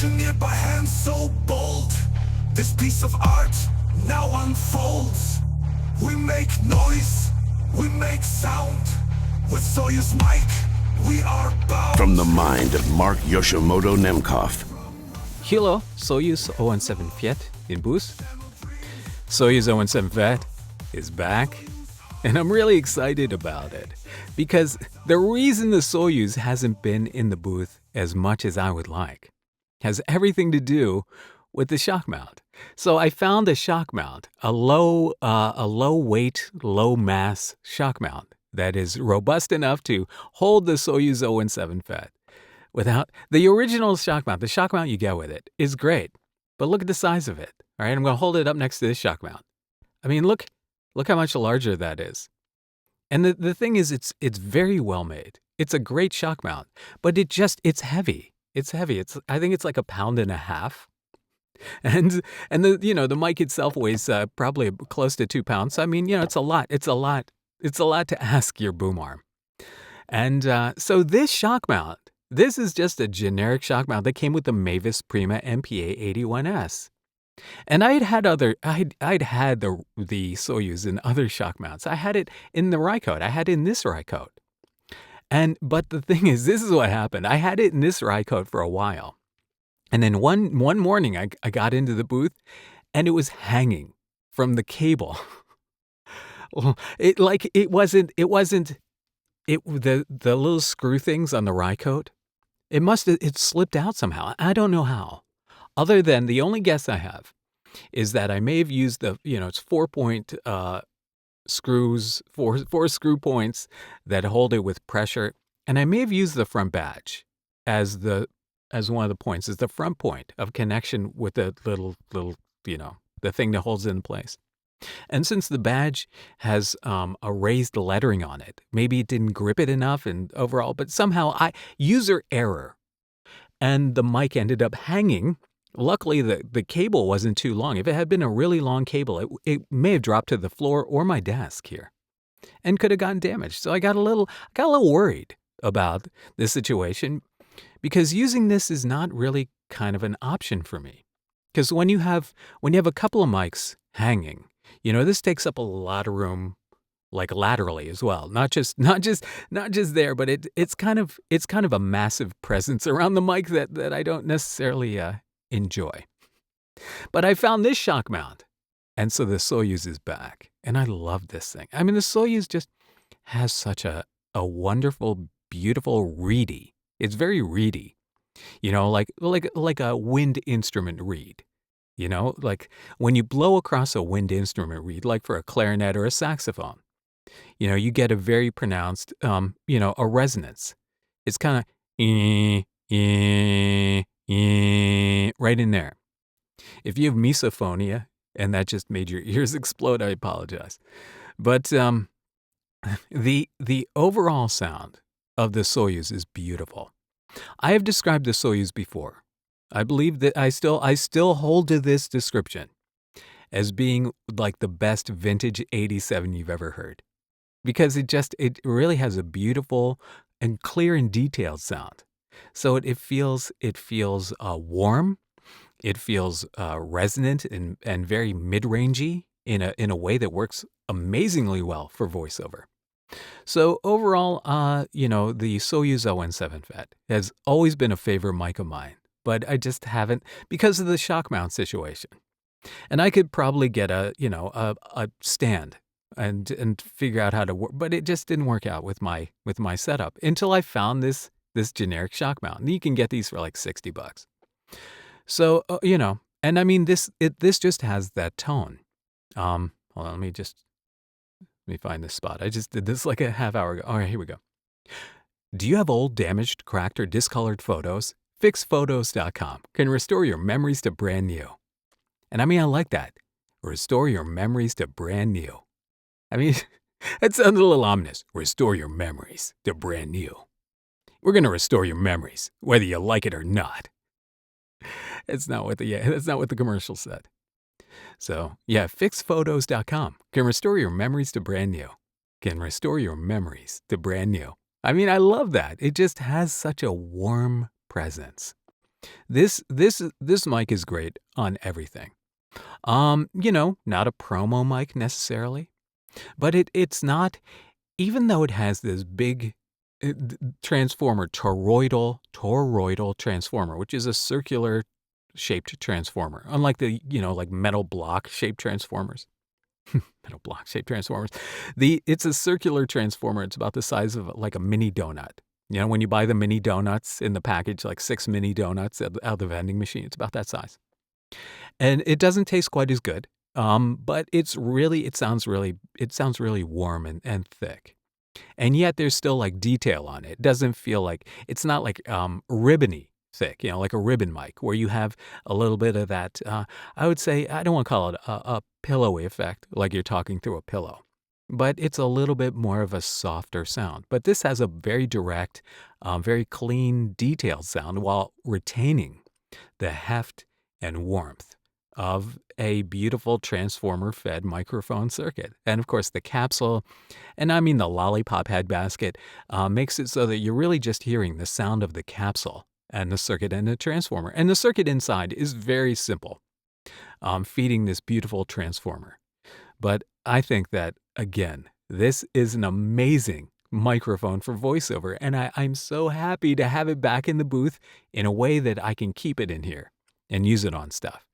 engineered by hand so bold. This piece of art now unfolds. We make noise, we make sound. With Soyuz mic, we are bound. From the mind of Mark Yoshimoto Nemkov. Hello, Soyuz 017 FET in booth. Soyuz 017 FET is back, and I'm really excited about it because the reason the Soyuz hasn't been in the booth as much as I would like has everything to do with the shock mount. So I found a shock mount, a low weight, low mass shock mount that is robust enough to hold the Soyuz 017 FET. Without the original shock mount, the shock mount you get with it is great, but look at the size of it. All right, I'm going to hold it up next to this shock mount. I mean, look how much larger that is. And the thing is, it's very well made. It's a great shock mount, but it's heavy. It's heavy. I think it's like 1.5 pounds. And the mic itself weighs probably close to 2 pounds. So, I mean, it's a lot. It's a lot to ask your boom arm. And so this shock mount, this is just a generic shock mount that came with the Mavis Prima MPA-81s. And I'd had the Soyuz in other shock mounts. I had it in the Rycoat. I had it in this Rycoat. But the thing is, this is what happened. I had it in this Rycoat for a while. And then one morning I got into the booth and it was hanging from the cable. The little screw things on the Rycoat. It slipped out somehow. I don't know how. Other than the only guess I have is that I may have used it's 4-point screws, four screw points that hold it with pressure. And I may have used the front badge as one of the points, as the front point of connection with the little, the thing that holds it in place. And since the badge has a raised lettering on it, maybe it didn't grip it enough and overall, but somehow user error, and the mic ended up hanging. Luckily, the cable wasn't too long. If it had been a really long cable, it may have dropped to the floor or my desk here and could have gotten damaged. So I got a little worried about this situation because using this is not really kind of an option for me. Because when you have a couple of mics hanging, this takes up a lot of room, like laterally as well. Not just there, but it's kind of a massive presence around the mic that I don't necessarily enjoy. But I found this shock mount, and so the Soyuz is back, and I love this thing. I mean, the Soyuz just has such a wonderful, beautiful reedy. It's very reedy, like a wind instrument reed. Like when you blow across a wind instrument reed, like for a clarinet or a saxophone, you get a very pronounced, a resonance. It's kind of right in there. If you have misophonia and that just made your ears explode, I apologize. But the overall sound of the Soyuz is beautiful. I have described the Soyuz before. I believe that I still hold to this description as being like the best vintage 87 you've ever heard, because it really has a beautiful and clear and detailed sound. So it feels warm, it feels resonant and very mid-rangey in a way that works amazingly well for voiceover. So overall, the Soyuz 017 FET has always been a favorite mic of mine, but I just haven't because of the shock mount situation. And I could probably get a stand and figure out how to work, but it just didn't work out with my setup until I found this generic shock mount. And you can get these for like $60. So, and I mean, this just has that tone. Hold on, let me find this spot. I just did this like a half hour ago. All right, here we go. Do you have old, damaged, cracked, or discolored photos? FixPhotos.com can restore your memories to brand new. And I mean, I like that. Restore your memories to brand new. I mean, that sounds a little ominous. Restore your memories to brand new. We're going to restore your memories, whether you like it or not. That's not what the commercial said. So, yeah, FixPhotos.com can restore your memories to brand new. Can restore your memories to brand new. I mean, I love that. It just has such a warm presence. This mic is great on everything. Not a promo mic necessarily, but it's not, even though it has this big transformer, toroidal transformer, which is a circular shaped transformer, unlike the, like metal block shaped transformers. Metal block shaped transformers. It's a circular transformer. It's about the size of like a mini donut. When you buy the mini donuts in the package, like 6 mini donuts out of the vending machine, it's about that size. And it doesn't taste quite as good, but it sounds really warm and thick. And yet there's still like detail on it. It doesn't feel like, it's not like ribbony thick, like a ribbon mic where you have a little bit of that, I would say, I don't want to call it a pillowy effect, like you're talking through a pillow, but it's a little bit more of a softer sound. But this has a very direct, very clean, detailed sound while retaining the heft and warmth of a beautiful transformer-fed microphone circuit. And of course, the capsule, and I mean the lollipop head basket, makes it so that you're really just hearing the sound of the capsule and the circuit and the transformer. And the circuit inside is very simple, feeding this beautiful transformer. But I think that, again, this is an amazing microphone for voiceover, and I'm so happy to have it back in the booth in a way that I can keep it in here and use it on stuff,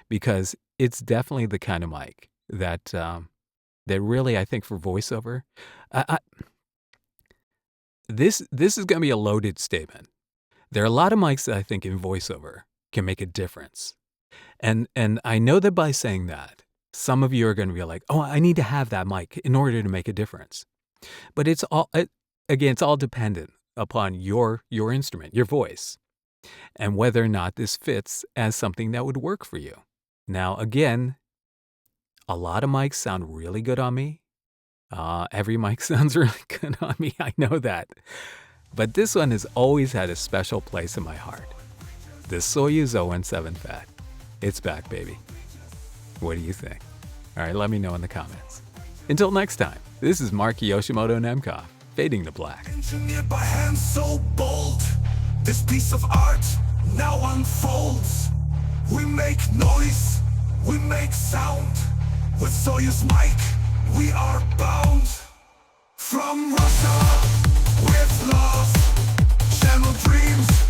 because it's definitely the kind of mic that that really, I think, for voiceover, this is going to be a loaded statement. There are a lot of mics that I think in voiceover can make a difference, and I know that by saying that, some of you are going to be like, "Oh, I need to have that mic in order to make a difference." But it's all dependent upon your instrument, your voice, and whether or not this fits as something that would work for you. Now, again, a lot of mics sound really good on me. Every mic sounds really good on me. I know that. But this one has always had a special place in my heart. The Soyuz 017 FET. It's back, baby. What do you think? All right, let me know in the comments. Until next time, this is Mark Yoshimoto Nemkov, fading to black. Engineered by hands so bold, this piece of art now unfolds. We make noise, we make sound. With Soyuz mic, we are bound. From Russia, with love, channel dreams.